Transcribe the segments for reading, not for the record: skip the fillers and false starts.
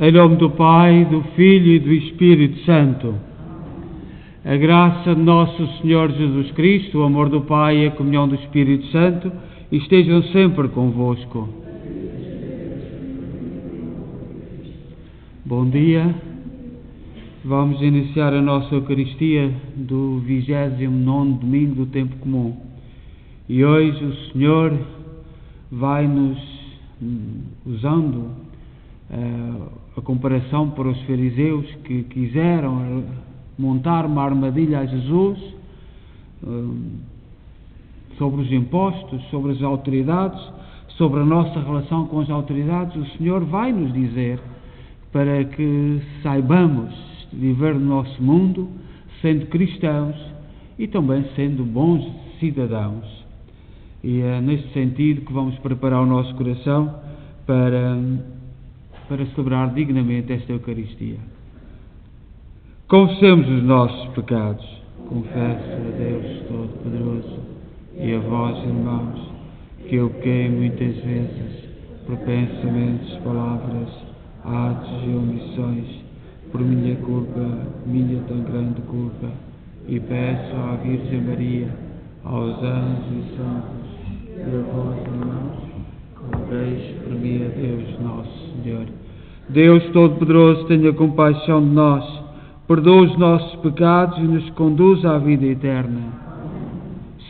Em nome do Pai, do Filho e do Espírito Santo. A graça de nosso Senhor Jesus Cristo, o amor do Pai e a comunhão do Espírito Santo estejam sempre convosco. Bom dia. Vamos iniciar a nossa Eucaristia do 29º domingo do tempo comum. E hoje o Senhor vai-nos, usando a comparação para os fariseus que quiseram montar uma armadilha a Jesus sobre os impostos, sobre as autoridades, sobre a nossa relação com as autoridades, o Senhor vai nos dizer para que saibamos viver no nosso mundo sendo cristãos e também sendo bons cidadãos. E é neste sentido que vamos preparar o nosso coração para celebrar dignamente esta Eucaristia. Confessemos os nossos pecados. Confesso a Deus Todo-Poderoso e a vós, irmãos, que eu pequei muitas vezes, por pensamentos, palavras, atos e omissões, por minha culpa, minha tão grande culpa, e peço à Virgem Maria, aos anjos e santos, e a vós, irmãos, que rogueis por mim a Deus nosso Senhor. Deus Todo-Poderoso, tenha compaixão de nós, perdoa os nossos pecados e nos conduz à vida eterna.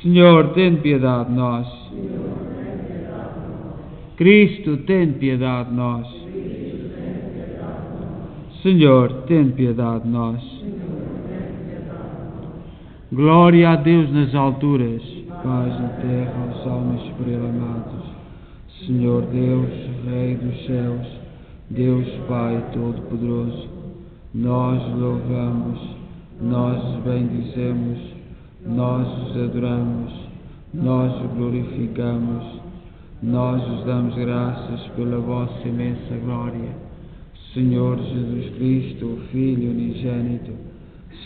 Senhor, tem piedade de nós. Cristo, tem piedade de nós. Senhor, tem piedade de nós. Glória a Deus nas alturas, paz na terra aos homens por ele amados. Senhor Deus, Rei dos céus, Deus Pai Todo-Poderoso, nós os louvamos, nós os bendizemos, nós os adoramos, nós os glorificamos, nós os damos graças pela vossa imensa glória. Senhor Jesus Cristo, o Filho unigênito,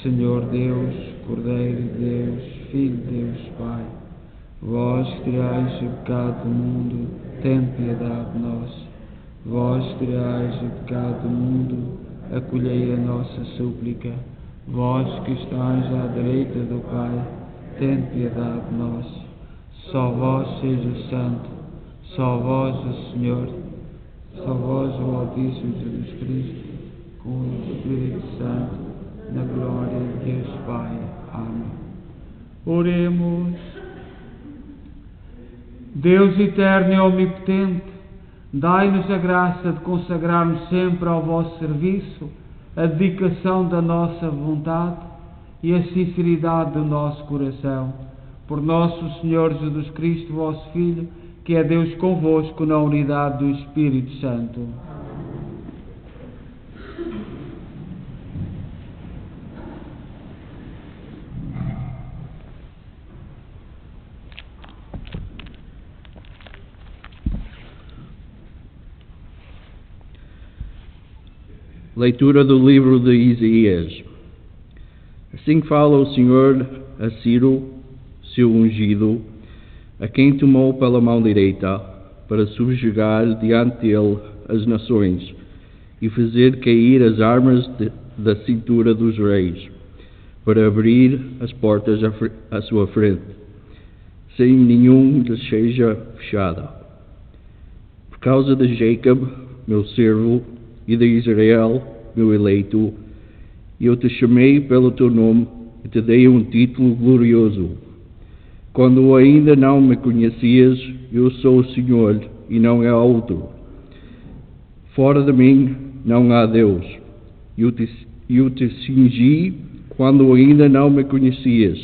Senhor Deus, Cordeiro de Deus, Filho de Deus Pai, vós que tirais o pecado do mundo, tem piedade de nós. Vós que tirais o pecado do mundo, acolhei a nossa súplica. Vós que estáis à direita do Pai, tem piedade de nós. Só vós seja o Santo, só vós o Senhor, só vós o Altíssimo Jesus Cristo, com o Espírito Santo, na glória de Deus Pai. Amém. Oremos. Deus eterno e omnipotente, dai-nos a graça de consagrarmos sempre ao vosso serviço a dedicação da nossa vontade e a sinceridade do nosso coração. Por nosso Senhor Jesus Cristo, vosso Filho, que é Deus convosco na unidade do Espírito Santo. Leitura do livro de Isaías. Assim fala o Senhor a Ciro, seu ungido, a quem tomou pela mão direita, para subjugar diante dele as nações e fazer cair as armas da cintura dos reis, para abrir as portas à sua frente, sem nenhum lhes seja fechada. Por causa de Jacob, meu servo, e de Israel, meu eleito, eu te chamei pelo teu nome e te dei um título glorioso. Quando ainda não me conhecias, eu sou o Senhor e não há outro. Fora de mim não há Deus. Eu te cingi quando ainda não me conhecias,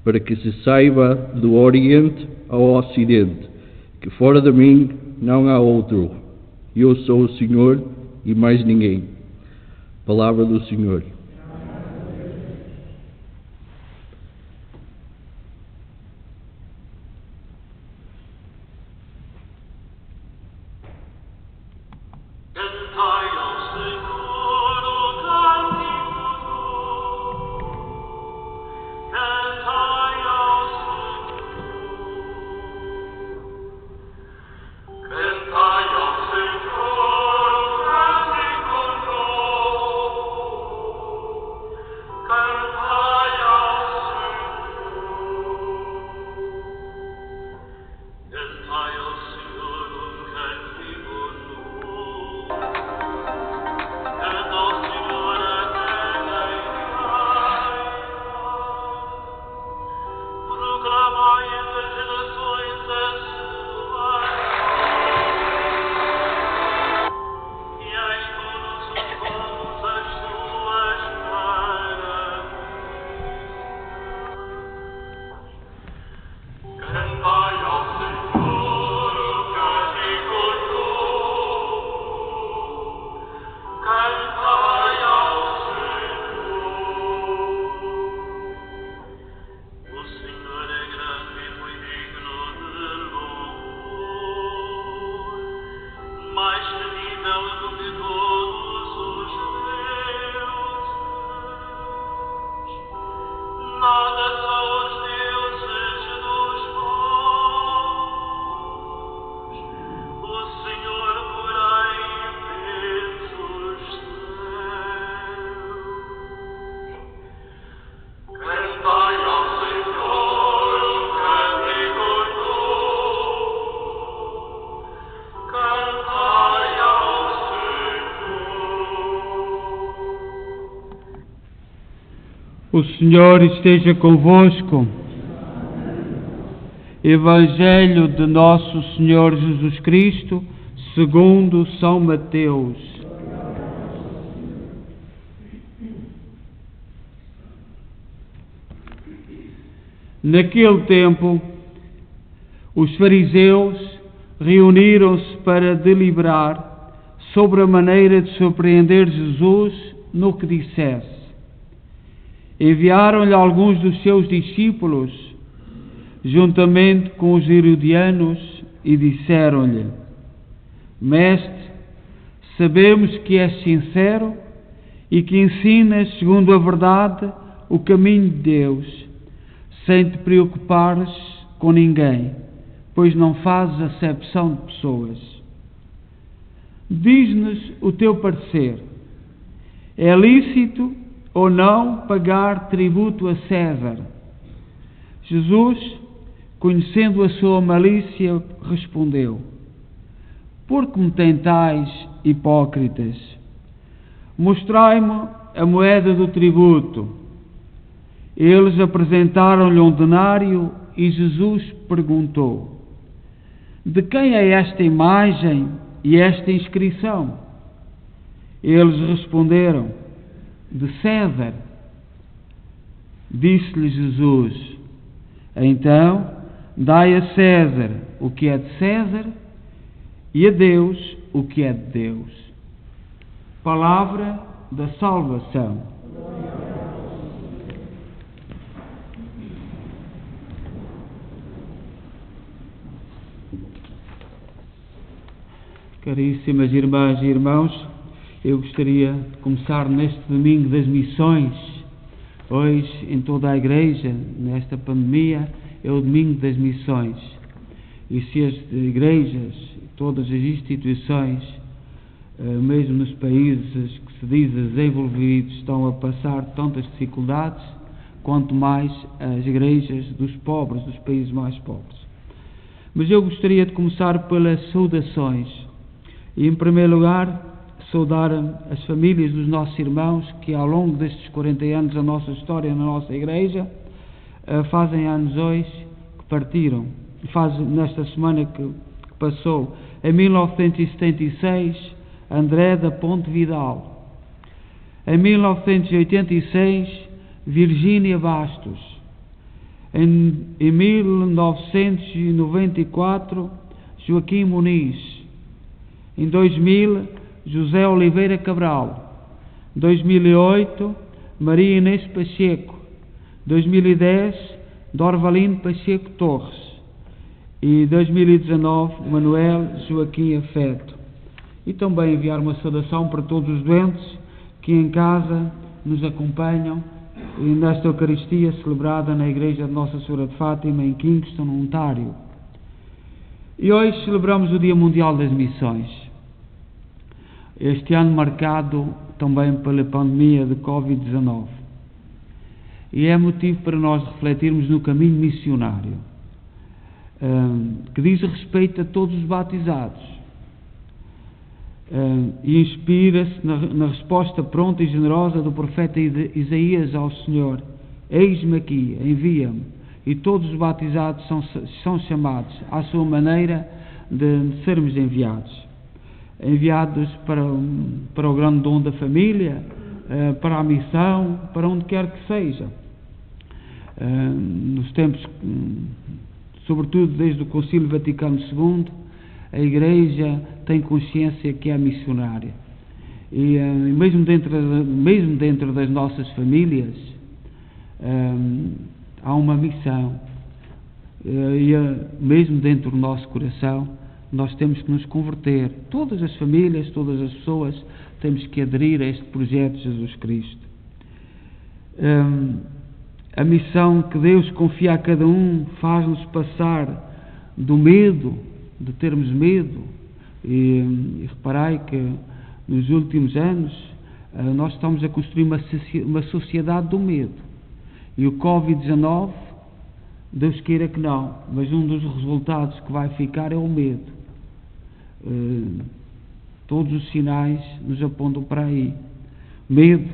para que se saiba do Oriente ao Ocidente, que fora de mim não há outro. Eu sou o Senhor e mais ninguém. Palavra do Senhor. Cantai ao Senhor, O Senhor esteja convosco. Evangelho de Nosso Senhor Jesus Cristo, segundo São Mateus. Naquele tempo, os fariseus reuniram-se para deliberar sobre a maneira de surpreender Jesus no que dissesse. Enviaram-lhe alguns dos seus discípulos, juntamente com os herodianos, e disseram-lhe: Mestre, sabemos que és sincero e que ensinas, segundo a verdade, o caminho de Deus, sem te preocupares com ninguém, pois não fazes acepção de pessoas. Diz-nos o teu parecer. É lícito ou não pagar tributo a César? Jesus, conhecendo a sua malícia, respondeu: Por que me tentais, hipócritas? Mostrai-me a moeda do tributo. Eles apresentaram-lhe um denário e Jesus perguntou: De quem é esta imagem e esta inscrição? Eles responderam: De César. Disse-lhe Jesus: Então, dai a César o que é de César e a Deus o que é de Deus. Palavra da salvação. Caríssimas irmãs e irmãos, eu gostaria de começar neste domingo das missões. Hoje, em toda a Igreja, nesta pandemia, é o domingo das missões. E se as igrejas, todas as instituições, mesmo nos países que se diz desenvolvidos, estão a passar tantas dificuldades, quanto mais as igrejas dos pobres, dos países mais pobres. Mas eu gostaria de começar pelas saudações. E, em primeiro lugar, saudar as famílias dos nossos irmãos que, ao longo destes 40 anos da nossa história na nossa Igreja, fazem anos hoje que partiram. Nesta semana que passou, em 1976, André da Ponte Vidal. Em 1986, Virgínia Bastos. Em 1994, Joaquim Muniz. Em 2000, José Oliveira Cabral. 2008, Maria Inês Pacheco. 2010, Dorvalino Pacheco Torres. E 2019, Manuel Joaquim Afeto. E também enviar uma saudação para todos os doentes que em casa nos acompanham nesta Eucaristia celebrada na Igreja de Nossa Senhora de Fátima, em Kingston, Ontário. E hoje celebramos o Dia Mundial das Missões. Este ano marcado também pela pandemia de Covid-19. E é motivo para nós refletirmos no caminho missionário, que diz respeito a todos os batizados, e inspira-se na resposta pronta e generosa do profeta Isaías ao Senhor: Eis-me aqui, envia-me. E todos os batizados são chamados à sua maneira de sermos enviados para o grande dom da família, para a missão, para onde quer que seja. Nos tempos, sobretudo desde o Concílio Vaticano II, a Igreja tem consciência que é missionária. E mesmo dentro das nossas famílias, há uma missão. E mesmo dentro do nosso coração, nós temos que nos converter. Todas as famílias, todas as pessoas, temos que aderir a este projeto de Jesus Cristo. A missão que Deus confia a cada um faz-nos passar do medo, de termos medo. E reparai que nos últimos anos nós estamos a construir uma sociedade do medo. E o Covid-19, Deus queira que não, mas um dos resultados que vai ficar é o medo. Todos os sinais nos apontam para aí. Medo.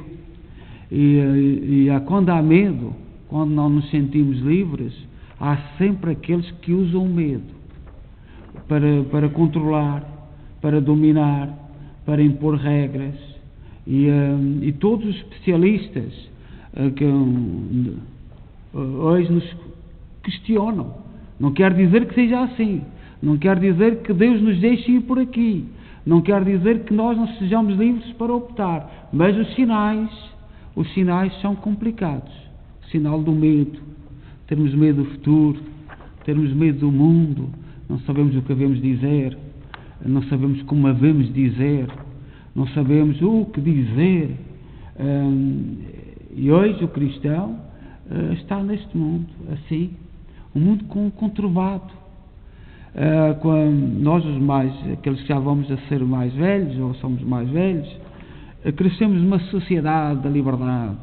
E quando há medo, quando não nos sentimos livres, há sempre aqueles que usam o medo para controlar, para dominar, para impor regras. E todos os especialistas que hoje nos questionam. Não quer dizer que seja assim. Não quer dizer que Deus nos deixe ir por aqui. Não quer dizer que nós não sejamos livres para optar. Mas os sinais são complicados. O sinal do medo. Termos medo do futuro. Termos medo do mundo. Não sabemos o que havemos dizer. Não sabemos como havemos dizer. Não sabemos o que dizer. E hoje o cristão está neste mundo, assim. Um mundo conturbado. Nós aqueles que já vamos a ser mais velhos, ou somos mais velhos, crescemos numa sociedade da liberdade.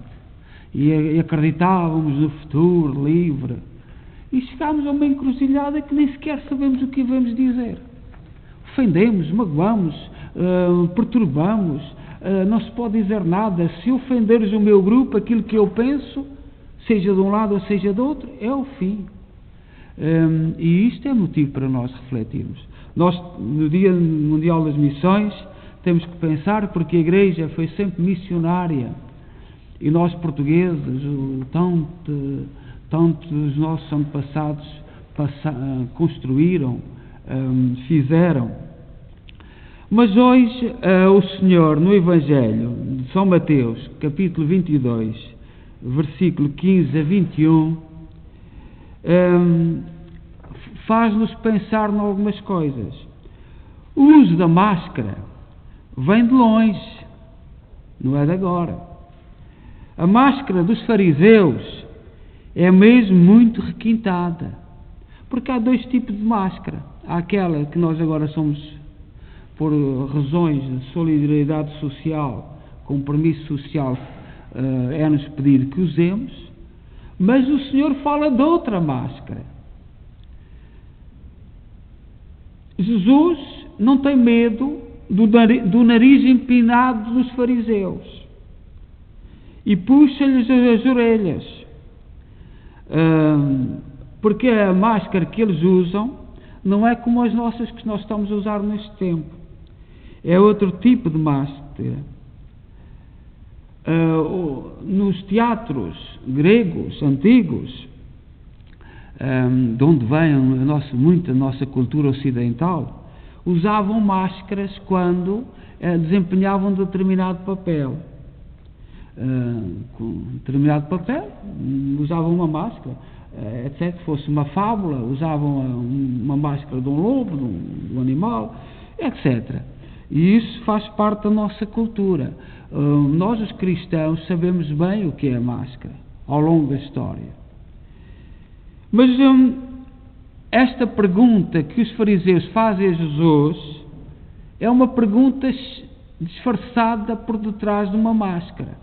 E acreditávamos no futuro livre. E chegámos a uma encruzilhada que nem sequer sabemos o que devemos dizer. Ofendemos, magoamos, perturbamos, não se pode dizer nada. Se ofenderes o meu grupo, aquilo que eu penso, seja de um lado ou seja do outro, é o fim. E isto é motivo para nós refletirmos. Nós, no Dia Mundial das Missões, temos que pensar, porque a Igreja foi sempre missionária, e nós portugueses, tanto os nossos antepassados construíram, fizeram. Mas hoje o Senhor, no Evangelho de São Mateus, capítulo 22, versículo 15 a 21, faz-nos pensar em algumas coisas. O uso da máscara vem de longe, não é de agora. A máscara dos fariseus é mesmo muito requintada, porque há dois tipos de máscara. Há aquela que nós agora somos, por razões de solidariedade social, compromisso social, é-nos pedir que usemos, mas o Senhor fala de outra máscara. Jesus não tem medo do nariz empinado dos fariseus e puxa-lhes as orelhas, porque a máscara que eles usam não é como as nossas que nós estamos a usar neste tempo. É outro tipo de máscara. Nos teatros gregos antigos, de onde vem muito a nossa cultura ocidental, usavam máscaras quando desempenhavam determinado papel. Com determinado papel, usavam uma máscara, etc. Se fosse uma fábula, usavam uma máscara de um lobo, de um animal, etc. E isso faz parte da nossa cultura. Nós, os cristãos, sabemos bem o que é a máscara, ao longo da história. Mas esta pergunta que os fariseus fazem a Jesus é uma pergunta disfarçada por detrás de uma máscara.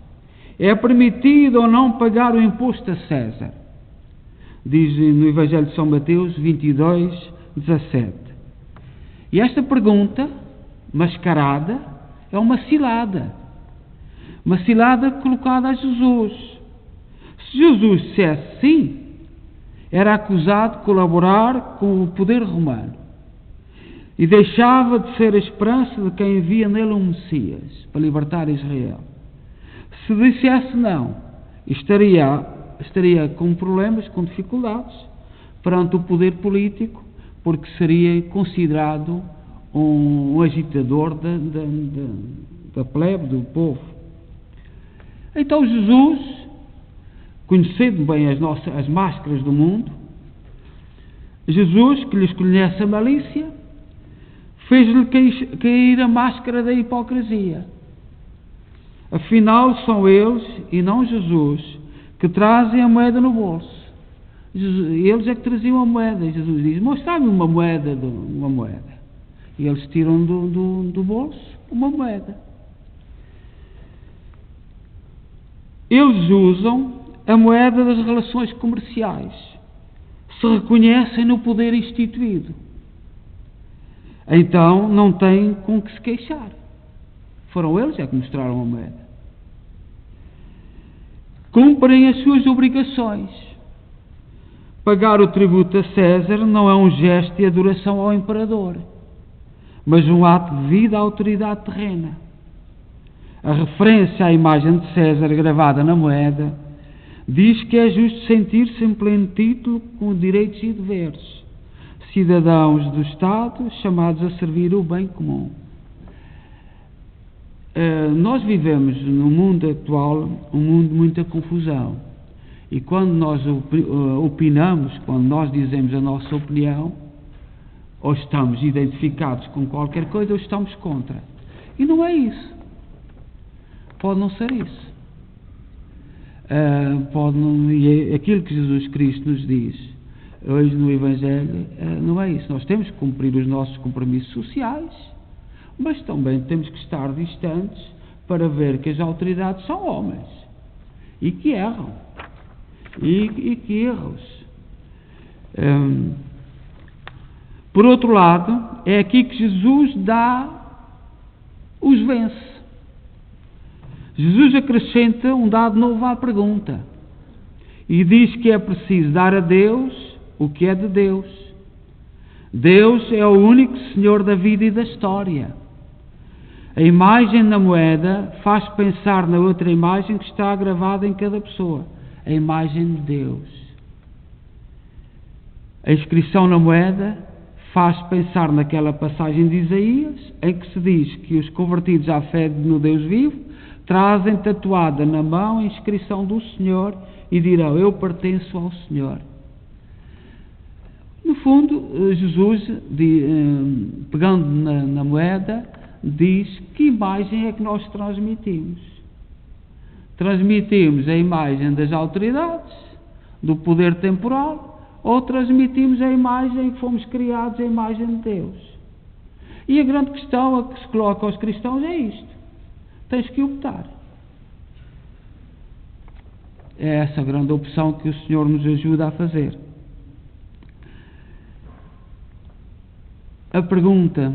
É permitido ou não pagar o imposto a César? Diz no Evangelho de São Mateus 22, 17. E esta pergunta, mascarada, é uma cilada. Uma cilada colocada a Jesus. Se Jesus dissesse sim, era acusado de colaborar com o poder romano e deixava de ser a esperança de quem via nele um Messias para libertar Israel. Se dissesse não, estaria com problemas, com dificuldades perante o poder político, porque seria considerado um agitador da plebe, do povo. Então Jesus, conhecendo bem as máscaras do mundo, Jesus, que lhes conhece a malícia, fez-lhe cair a máscara da hipocrisia. Afinal, são eles, e não Jesus, que trazem a moeda no bolso. Eles é que traziam a moeda. E Jesus diz: mostra-me uma moeda. E eles tiram do bolso uma moeda. Eles usam a moeda das relações comerciais. Se reconhecem no poder instituído. Então não têm com que se queixar. Foram eles que mostraram a moeda. Cumprem as suas obrigações. Pagar o tributo a César não é um gesto de adoração ao imperador, mas um ato de vida à autoridade terrena. A referência à imagem de César gravada na moeda diz que é justo sentir-se em pleno título com direitos e deveres, cidadãos do Estado chamados a servir o bem comum. Nós vivemos no mundo atual um mundo de muita confusão, e quando nós opinamos, quando nós dizemos a nossa opinião, ou estamos identificados com qualquer coisa ou estamos contra. E não é isso. Pode não ser isso. E aquilo que Jesus Cristo nos diz hoje no Evangelho não é isso. Nós temos que cumprir os nossos compromissos sociais, mas também temos que estar distantes para ver que as autoridades são homens e que erram e que erros. Por outro lado, é aqui que Jesus os vence. Jesus acrescenta um dado novo à pergunta e diz que é preciso dar a Deus o que é de Deus. Deus é o único Senhor da vida e da história. A imagem na moeda faz pensar na outra imagem que está gravada em cada pessoa, a imagem de Deus. A inscrição na moeda faz pensar naquela passagem de Isaías, em que se diz que os convertidos à fé no Deus vivo trazem tatuada na mão a inscrição do Senhor e dirão: eu pertenço ao Senhor. No fundo, Jesus, pegando na moeda, diz que imagem é que nós transmitimos. Transmitimos a imagem das autoridades, do poder temporal, ou transmitimos a imagem que fomos criados, a imagem de Deus. E a grande questão a que se coloca aos cristãos é isto: tens que optar. É essa a grande opção que o Senhor nos ajuda a fazer. A pergunta,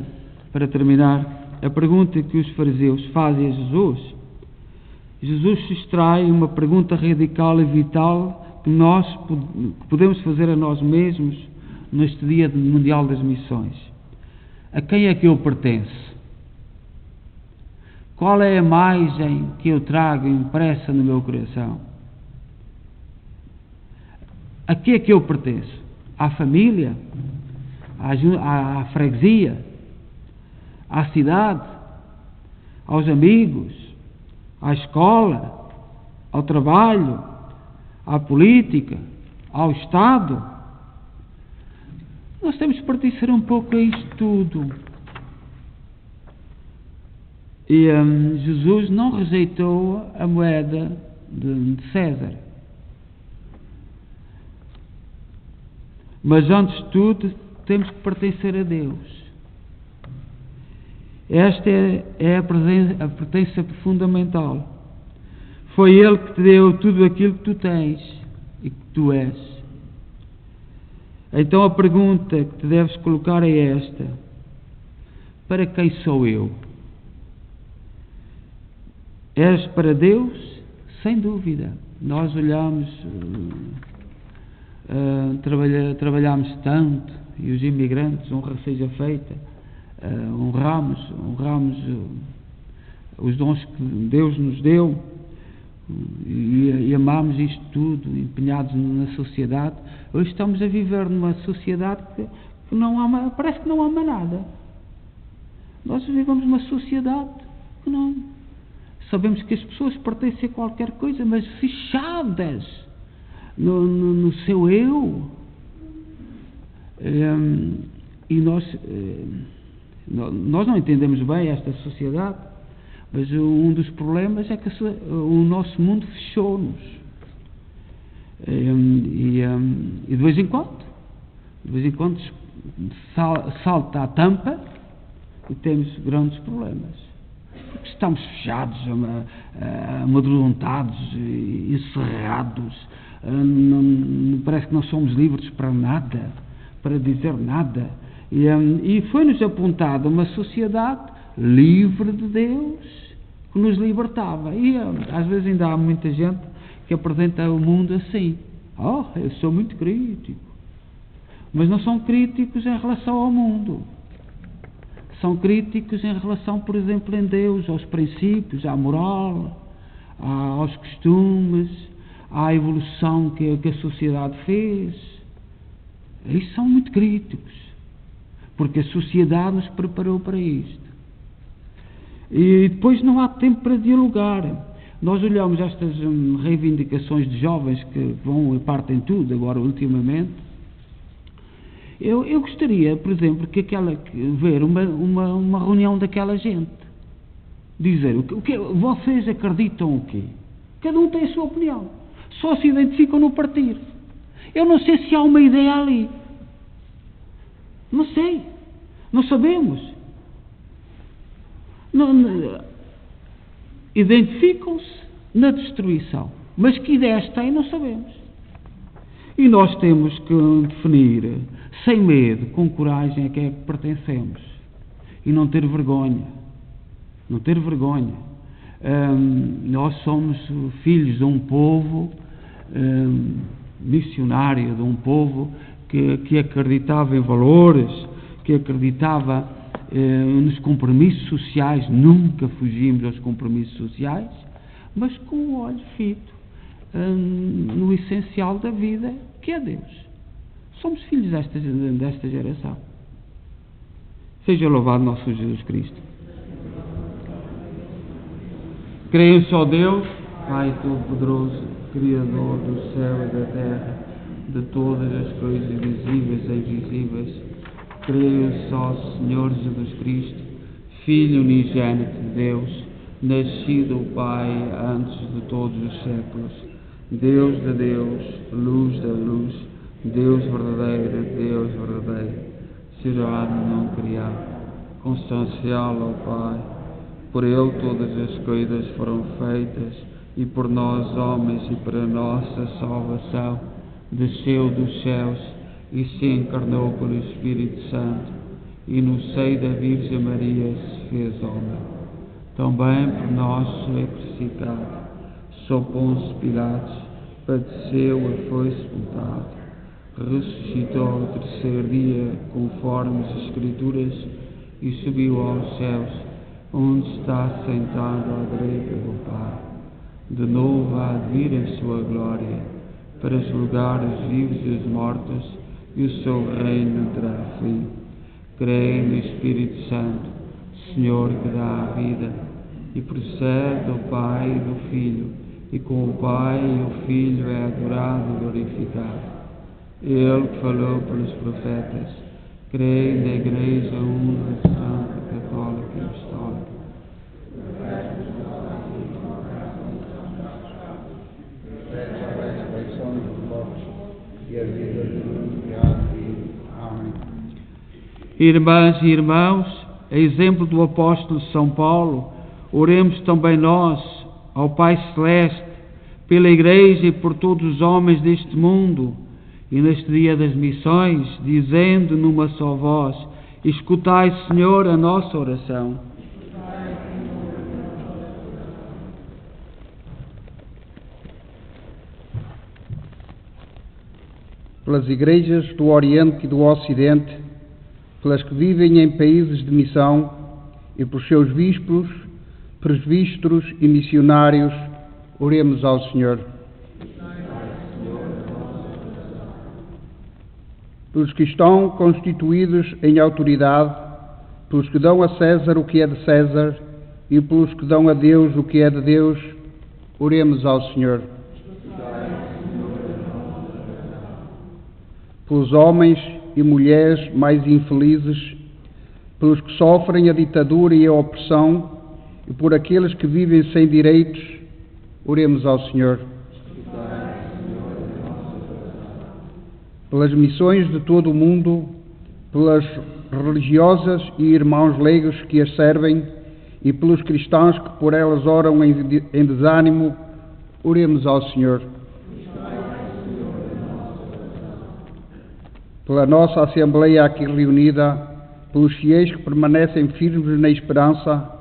para terminar, a pergunta que os fariseus fazem a Jesus se extrai uma pergunta radical e vital que nós podemos fazer a nós mesmos neste Dia Mundial das Missões. A quem é que eu pertenço? Qual é a imagem que eu trago impressa no meu coração? A que é que eu pertenço? À família? À freguesia? À cidade? Aos amigos? À escola? Ao trabalho? À política? Ao Estado? Nós temos que pertencer um pouco a isto tudo. E Jesus não rejeitou a moeda de César. Mas antes de tudo, temos que pertencer a Deus. Esta é a pertença fundamental. Foi Ele que te deu tudo aquilo que tu tens e que tu és. Então a pergunta que te deves colocar é esta: para quem sou eu? És para Deus? Sem dúvida. Nós olhamos, trabalhamos tanto, e os imigrantes, honra seja feita, honramos os dons que Deus nos deu e amamos isto tudo, empenhados na sociedade. Hoje estamos a viver numa sociedade que não ama, parece que não ama nada. Nós vivemos numa sociedade que não... Sabemos que as pessoas pertencem a qualquer coisa, mas fechadas no seu eu. E nós não entendemos bem esta sociedade, mas um dos problemas é que o nosso mundo fechou-nos. E de vez em quando salta a tampa e temos grandes problemas. Porque estamos fechados, amedrontados, encerrados, parece que não somos livres para nada, para dizer nada. E foi-nos apontada uma sociedade livre de Deus, que nos libertava. E às vezes ainda há muita gente que apresenta o mundo assim. Eu sou muito crítico. Mas não são críticos em relação ao mundo. São críticos em relação, por exemplo, em Deus, aos princípios, à moral, aos costumes, à evolução que a sociedade fez. Eles são muito críticos, porque a sociedade nos preparou para isto. E depois não há tempo para dialogar. Nós olhamos estas reivindicações de jovens que vão e partem tudo agora ultimamente. Eu gostaria, por exemplo, ver uma reunião daquela gente. Dizer, vocês acreditam o quê? Cada um tem a sua opinião. Só se identificam no partido. Eu não sei se há uma ideia ali. Não sei. Não sabemos. Identificam-se na destruição. Mas que ideias têm, não sabemos. E nós temos que definir, sem medo, com coragem, a quem é que pertencemos. E não ter vergonha. Não ter vergonha. Nós somos filhos de um povo missionário, de um povo que acreditava em valores, que acreditava nos compromissos sociais. Nunca fugimos aos compromissos sociais, mas com o olho fito no essencial da vida, que é Deus. Somos filhos desta geração. Seja louvado nosso Jesus Cristo. Creio só Deus, Pai Todo-Poderoso, Criador do céu e da terra, de todas as coisas visíveis e invisíveis. Creio só Senhor Jesus Cristo, Filho unigênito de Deus, nascido do Pai antes de todos os séculos, Deus de Deus, luz da luz, Deus verdadeiro, Deus verdadeiro, gerado não criado, constancial ao Pai. Por Ele todas as coisas foram feitas, e por nós homens e para nossa salvação desceu dos céus e se encarnou pelo Espírito Santo, e no seio da Virgem Maria se fez homem. Também por nós foi crucificado, sob Pôncio Pilatos, padeceu e foi sepultado, ressuscitou ao terceiro dia, conforme as Escrituras, e subiu aos céus, onde está sentado à direita do Pai. De novo há de vir em sua glória, para julgar os vivos e os mortos, e o seu reino terá fim. Creio no Espírito Santo, Senhor que dá a vida, e procede do Pai e do Filho, e com o Pai e o Filho é adorado e glorificado. Ele que falou pelos profetas, creio na Igreja Una, Santa, Católica e Apostólica. Irmãs e irmãos, a exemplo do apóstolo São Paulo, oremos também nós ao Pai Celeste, pela Igreja e por todos os homens deste mundo, e neste dia das missões, dizendo numa só voz: escutai, Senhor, a nossa oração. Pelas igrejas do Oriente e do Ocidente, pelas que vivem em países de missão, e por seus bispos, presbíteros e missionários, oremos ao Senhor. Pelos que estão constituídos em autoridade, pelos que dão a César o que é de César, e pelos que dão a Deus o que é de Deus, oremos ao Senhor. Pelos homens e mulheres mais infelizes, pelos que sofrem a ditadura e a opressão, e por aqueles que vivem sem direitos, oremos ao Senhor. pelas missões de todo o mundo, pelas religiosas e irmãos leigos que as servem e pelos cristãos que por elas oram em desânimo, oremos ao Senhor. Pela nossa Assembleia aqui reunida, pelos fiéis que permanecem firmes na esperança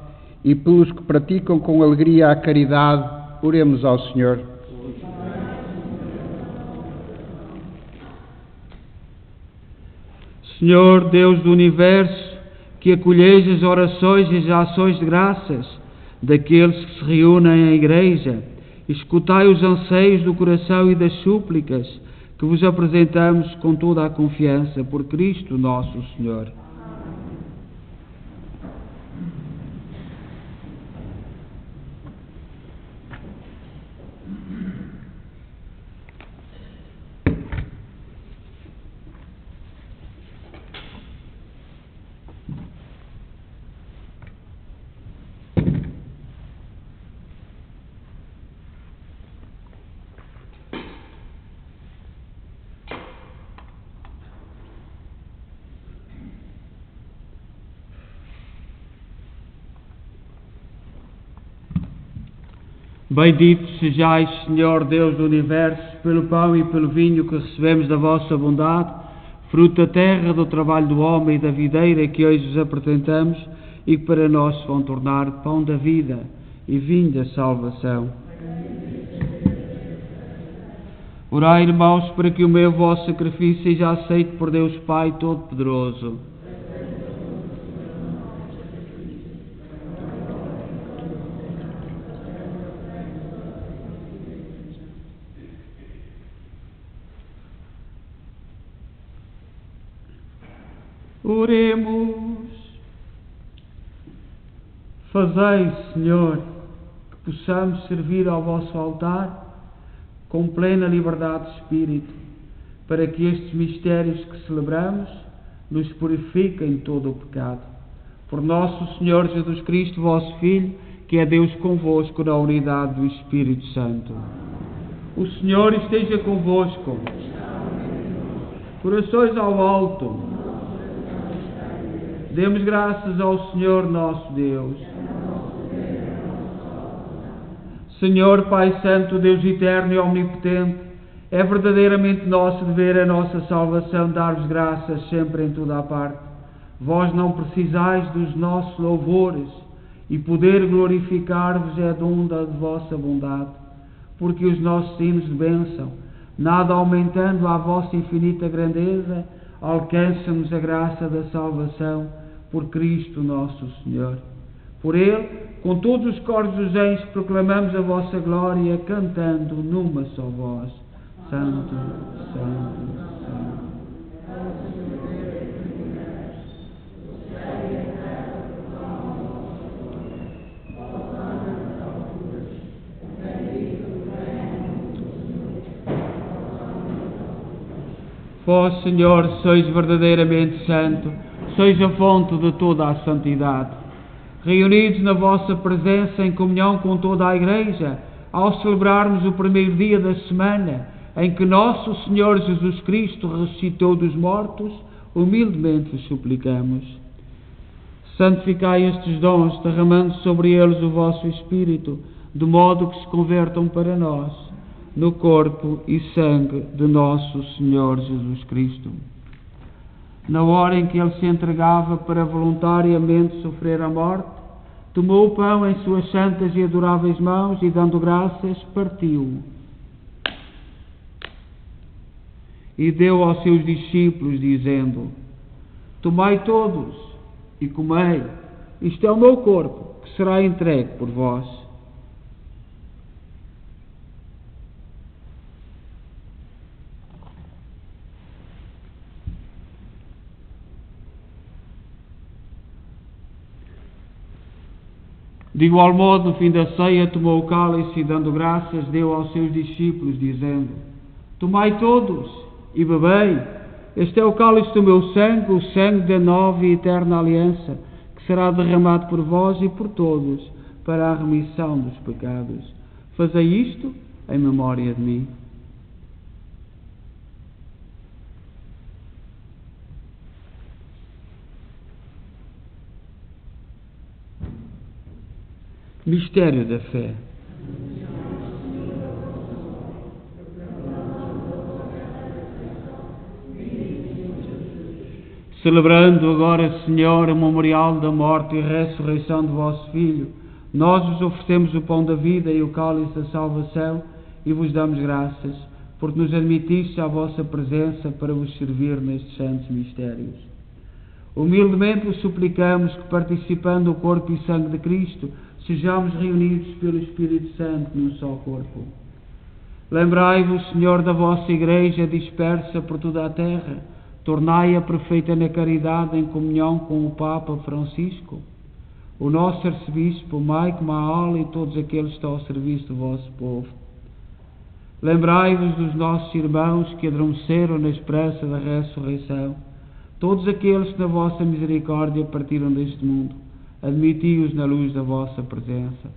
e pelos que praticam com alegria a caridade, oremos ao Senhor. Senhor Deus do Universo, que acolheis as orações e as ações de graças daqueles que se reúnem à Igreja, escutai os anseios do coração e das súplicas que vos apresentamos com toda a confiança por Cristo nosso Senhor. Bendito sejais, Senhor Deus do Universo, pelo pão e pelo vinho que recebemos da vossa bondade, fruto da terra, do trabalho do homem e da videira que hoje vos apresentamos e que para nós se vão tornar pão da vida e vinho da salvação. Orai, irmãos, para que o meu vosso sacrifício seja aceito por Deus Pai Todo-Poderoso. Oremos. Fazei, Senhor, que possamos servir ao vosso altar com plena liberdade de espírito, para que estes mistérios que celebramos nos purifiquem de todo o pecado. Por nosso Senhor Jesus Cristo, vosso Filho, que é Deus convosco na unidade do Espírito Santo. O Senhor esteja convosco. Corações ao alto. Demos graças ao Senhor nosso Deus. Senhor Pai Santo, Deus eterno e omnipotente, é verdadeiramente nosso dever a nossa salvação dar-vos graças sempre em toda a parte. Vós não precisais dos nossos louvores, e poder glorificar-vos é dom da vossa bondade, porque os nossos hinos de bênção, nada aumentando a vossa infinita grandeza, alcança-nos a graça da salvação por Cristo nosso Senhor. Por Ele, com todos os coros dos anjos, proclamamos a vossa glória, cantando numa só voz: Santo, Santo, Santo. Vós, Senhor, sois verdadeiramente santo, sois a fonte de toda a santidade. Reunidos na vossa presença em comunhão com toda a Igreja, ao celebrarmos o primeiro dia da semana em que nosso Senhor Jesus Cristo ressuscitou dos mortos, humildemente vos suplicamos. Santificai estes dons, derramando sobre eles o vosso Espírito, de modo que se convertam para nós no corpo e sangue de nosso Senhor Jesus Cristo. Na hora em que Ele se entregava para voluntariamente sofrer a morte, tomou o pão em suas santas e adoráveis mãos e, dando graças, partiu-o. E deu aos seus discípulos, dizendo: Tomai todos e comei, isto é o meu corpo, que será entregue por vós. De igual modo, no fim da ceia, tomou o cálice e, dando graças, deu aos seus discípulos, dizendo: Tomai todos e bebei, este é o cálice do meu sangue, o sangue da nova e eterna aliança, que será derramado por vós e por todos, para a remissão dos pecados. Fazei isto em memória de mim. Mistério da fé. Celebrando agora, Senhor, o memorial da morte e ressurreição do vosso Filho, nós vos oferecemos o pão da vida e o cálice da salvação e vos damos graças, porque nos admitiste à vossa presença para vos servir nestes santos mistérios. Humildemente vos suplicamos que, participando do corpo e sangue de Cristo, sejamos reunidos pelo Espírito Santo num só corpo. Lembrai-vos, Senhor, da vossa Igreja dispersa por toda a terra. Tornai-a perfeita na caridade em comunhão com o Papa Francisco, o nosso arcebispo, Maico Maal e todos aqueles que estão ao serviço do vosso povo. Lembrai-vos dos nossos irmãos que adormeceram na esperança da ressurreição, todos aqueles que na vossa misericórdia partiram deste mundo. Admiti-os na luz da vossa presença.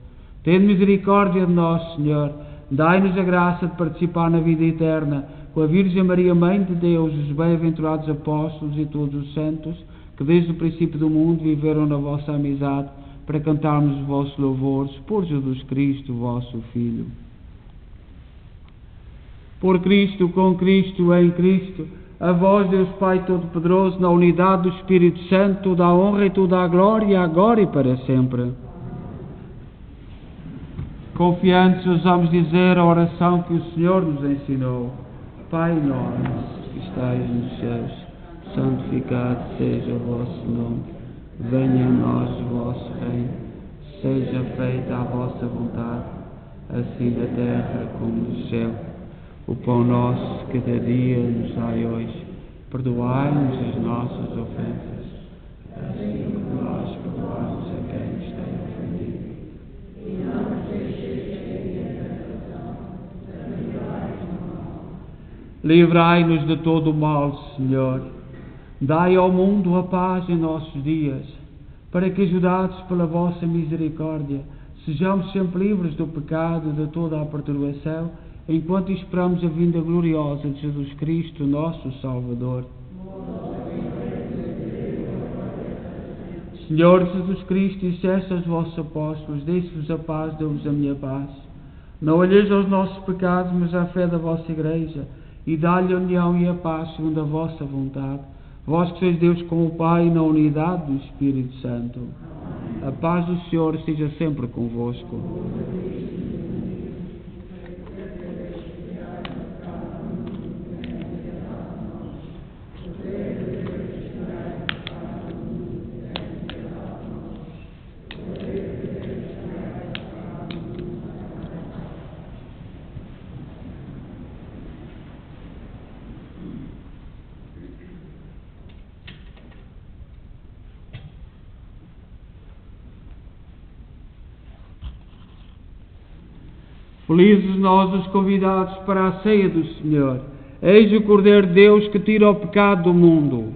Tende misericórdia de nós, Senhor. Dai-nos a graça de participar na vida eterna com a Virgem Maria, Mãe de Deus, os bem-aventurados apóstolos e todos os santos que desde o princípio do mundo viveram na vossa amizade, para cantarmos os vossos louvores por Jesus Cristo, vosso Filho. Por Cristo, com Cristo, em Cristo, a vós, Deus Pai Todo-Poderoso, na unidade do Espírito Santo, toda a honra e toda a glória, agora e para sempre. Confiantes, ousamos dizer a oração que o Senhor nos ensinou. Pai nosso, que estais nos céus, santificado seja o vosso nome. Venha a nós o vosso reino. Seja feita a vossa vontade, assim na terra como no céu. O pão nosso de cada dia nos dai hoje. Perdoai-nos as nossas ofensas, assim como nós perdoamos a quem nos tem ofendido. E não nos deixeis cair em tentação, mas livrai-nos do mal. Livrai-nos de todo o mal, Senhor. Dai ao mundo a paz em nossos dias, para que, ajudados pela vossa misericórdia, sejamos sempre livres do pecado e de toda a perturbação, enquanto esperamos a vinda gloriosa de Jesus Cristo, nosso Salvador. Senhor Jesus Cristo, disseste aos vossos apóstolos: deixe-vos a paz, dou-vos a minha paz. Não olheis aos nossos pecados, mas à fé da vossa Igreja, e dá-lhe a união e a paz segundo a vossa vontade. Vós que sois Deus com o Pai, na unidade do Espírito Santo. A paz do Senhor esteja sempre convosco. Felizes nós os convidados para a ceia do Senhor. Eis o Cordeiro de Deus que tira o pecado do mundo.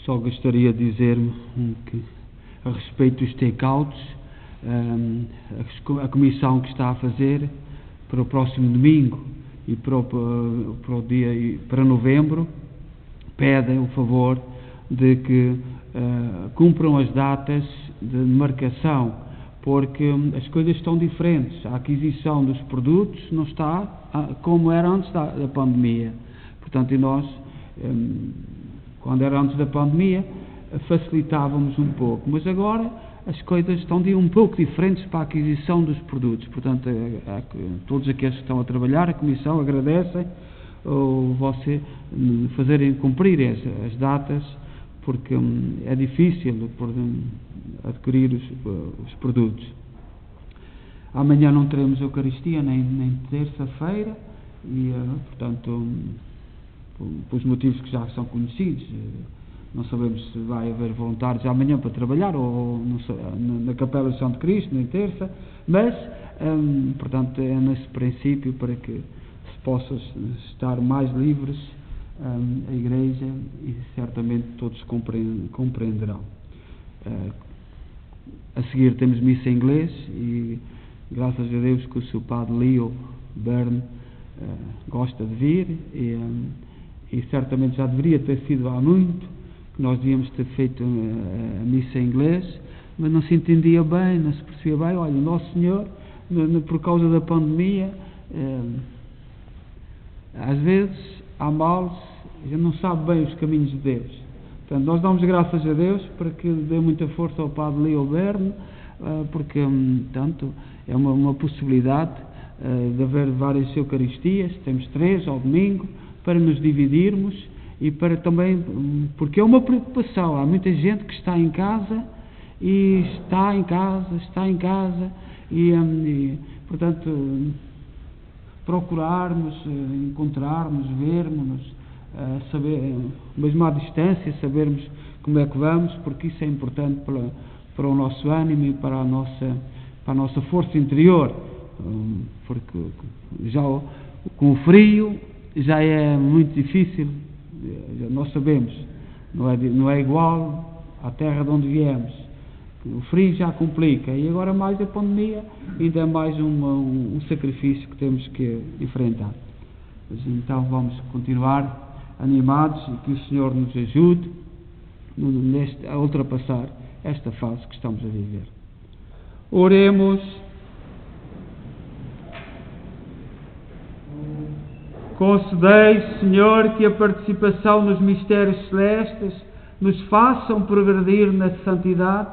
Só gostaria de dizer que, a respeito dos take-outs, a comissão que está a fazer para o próximo domingo e para novembro, pedem o favor de que cumpram as datas de marcação, porque as coisas estão diferentes. A aquisição dos produtos não está como era antes da pandemia. Portanto, e nós, quando era antes da pandemia, facilitávamos um pouco, mas agora as coisas estão um pouco diferentes para a aquisição dos produtos. Portanto, todos aqueles que estão a trabalhar, a Comissão agradecem você fazerem cumprir as datas, porque é difícil adquirir os produtos. Amanhã não teremos Eucaristia, nem terça-feira, e, portanto, pelos motivos que já são conhecidos, não sabemos se vai haver voluntários amanhã para trabalhar, ou na Capela de Santo Cristo, nem terça, mas, portanto, é nesse princípio para que se possa estar mais livres a Igreja, e certamente todos compreenderão. A seguir temos missa em inglês, e graças a Deus que o seu padre Leo Byrne gosta de vir, e certamente já deveria ter sido há muito, que nós devíamos ter feito a missa em inglês, mas não se entendia bem, não se percebia bem. Olha, o Nosso Senhor, por causa da pandemia, às vezes há males, a gente não sabe bem os caminhos de Deus. Portanto, nós damos graças a Deus para que dê muita força ao Padre Leo Byrne, porque, tanto, é uma possibilidade de haver várias Eucaristias, temos 3 ao domingo, para nos dividirmos, e para também, porque é uma preocupação. Há muita gente que está em casa, e portanto, procurarmos, encontrarmos, vermos-nos, saber, mesmo à distância, sabermos como é que vamos, porque isso é importante para o nosso ânimo e para a nossa força interior, porque já com o frio já é muito difícil. Nós sabemos, não é igual à terra de onde viemos. O frio já complica, e agora mais a pandemia, ainda é mais um sacrifício que temos que enfrentar. Mas, então vamos continuar animados, e que o Senhor nos ajude a ultrapassar esta fase que estamos a viver. Oremos. Concedei, Senhor, que a participação nos mistérios celestes nos façam progredir na santidade,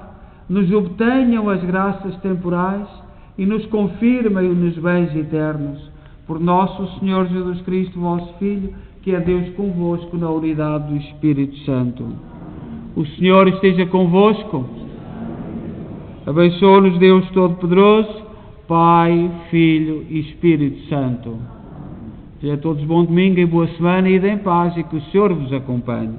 nos obtenham as graças temporais e nos confirmem nos bens eternos. Por nosso Senhor Jesus Cristo, vosso Filho, que é Deus convosco na unidade do Espírito Santo. O Senhor esteja convosco. Abençoe-nos Deus Todo-Poderoso, Pai, Filho e Espírito Santo. Seja a todos bom domingo e boa semana, e ide em paz, e que o Senhor vos acompanhe.